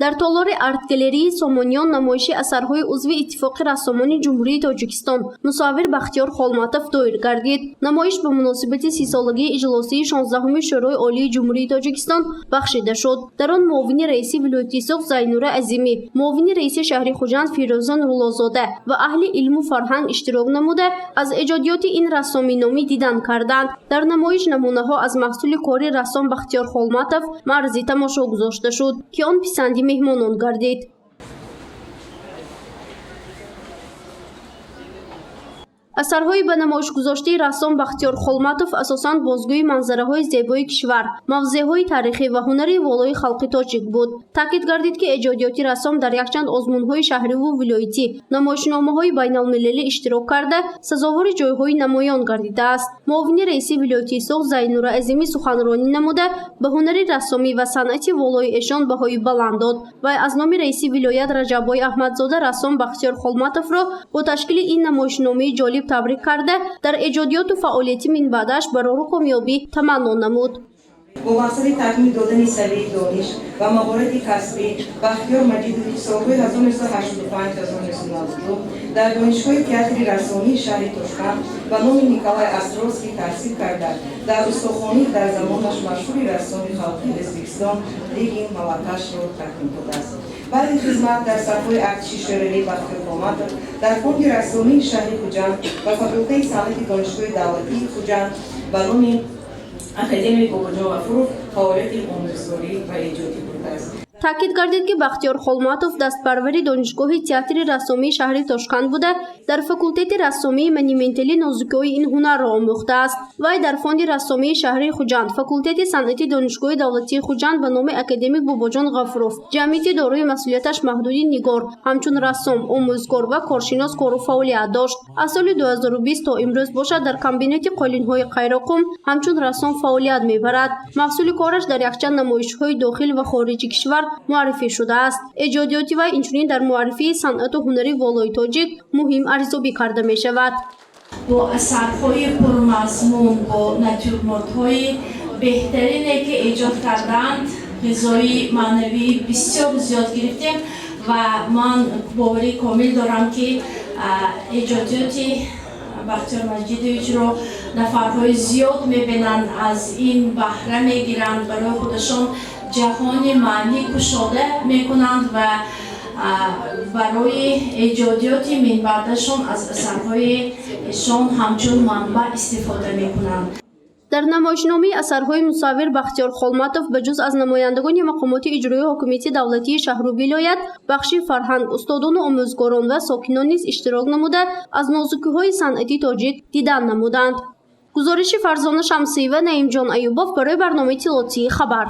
дар толори арт-галерии Сомониён намоиши асарҳои узви Иттифоқи рассомони Ҷумҳурии Тоҷикистон мусаввир Бахтиёр Холматов доир гардид. Намоиш ба муносибати 30-солагии иҷлосии 16-уми Шӯрои Олии Ҷумҳурии Тоҷикистон бахшида шуд. Дар он муовини раиси вилояти Соғ Зайнура Азимӣ, муовини раиси шаҳри Хуҷанд Фирӯза Нурлозода ва аҳли илму фарҳанг иштирок намуда аз эҷодиёти ин рассоминомӣ дидан карданд. Дар намоиш намунаҳо аз маҳсули кори рассом Бахтиёр Холматов марзи тамошо гузошта шуд, ки он писанди меҳмонон гардид. асарҳои ба намоиш гузоштаи рассом Бахтиёр Холматов асосан бозгӯи манзараҳои зебои кишвар, мавзеъҳои тарихӣ ва ҳунари волои халқи тоҷик буд. таъкид гардид, ки эҷодиёти рассом дар якчанд озмунҳои шаҳриву вилоятӣ, намоишномаҳои байналмилалӣ иштирок карда, сазовори ҷойҳои намоён гардидааст. муовини раиси вилояти Соғ Зайнура Азимӣ суханронӣ намуда, ба ҳунари рассомӣ ва санъати волои эшон баҳои баланд дод. Вай аз номи раиси вилоят Раҷаббой Аҳмадзода рассом Бахтиёр Холматовро бо ташкили ин намоишномаи ҷолиб табрик карда, дар эҷодиёту фаъолияти минбаъдаш барору комёбӣ таманно намуд. бо мақсади такмил додани савияи дониш ва маҳорати касбӣ Бахтиёр Маҷидович солҳои 1985-1992 дар донишгоҳи театри рассомии шаҳри Тошканд ба номи Николай Островский таҳсил карда, дар устохонӣ дар замонаш машҳури рассоми халқи O'zbekiston Legin Malakashро такмил додааст. баъди хизмат дар сафҳои артиши шӯравӣ Бахтиёр Холматов дар фонди рассомии шаҳри Хуҷанд ва факултаи санъати донишгоҳи давлатии Хуҷанд ба номи Академияи Бобоҷон Ғафуров фаъолияти омӯзгорӣ ва эҷодӣ бурдааст. таъкид гардид, ки Бахтиёр Холматов дастпарвари донишгоҳи театри рассомии шаҳри Тошканд буда, дар факултети рассомии монументали нозукиҳои ин ҳунарро омӯхтааст. вай дар фонди рассомии шаҳри Хуҷанд, факултети санъати донишгоҳи давлатии Хуҷанд ба номи Академик Бобоҷон Ғафуров, ҷамъияти дорои масъулияташ маҳдуди нигор, ҳамчун расsom, омӯзгор ва коршинос кору фаъолият дошт. аз соли 2020 то имрӯз бошад дар комбинати қолинҳои Қайроқум ҳамчун расsom фаъолият мебарад. маҳсули кораш дар якчанд намоишҳои дохил ва хориҷи кишвар муаррифӣ шудааст. эҷодиёти вай инчунин дар муаррифии санъату ҳунари волои тоҷик муҳим арзёбӣ карда мешавад. бо асарҳои пурмазмун, бо натюрмортҳои беҳтарине ки эҷод карданд, ғизои маънавии бисёр зиёд гирифтем ва ман боварӣ комил дорам, ки эҷодиёти Бахтиёр Маҷидовичро нафарҳои зиёд мебинанд, аз ин баҳра мегиранд, барои худашон ҷаҳони маънӣ кушода мекунанд ва барои эҷодиёти минбаъдашон аз асарҳои эшон ҳамчун манбаъ истифода мекунанд. дар намоишномаи асарҳои мусаввир Бахтиёр Холматов ба ҷуз аз намояндагони мақомоти иҷроии ҳокимияти давлатии шаҳру вилоят, бахши фарҳанг, устодону омӯзгорон ва сокинон низ иштирок намуда, аз нозукиҳои санъати тоҷик дидан намуданд. гузориши Фарзона Шамсиева, Наимҷон Аюбов барои барномаи Иттилоотии Хабар.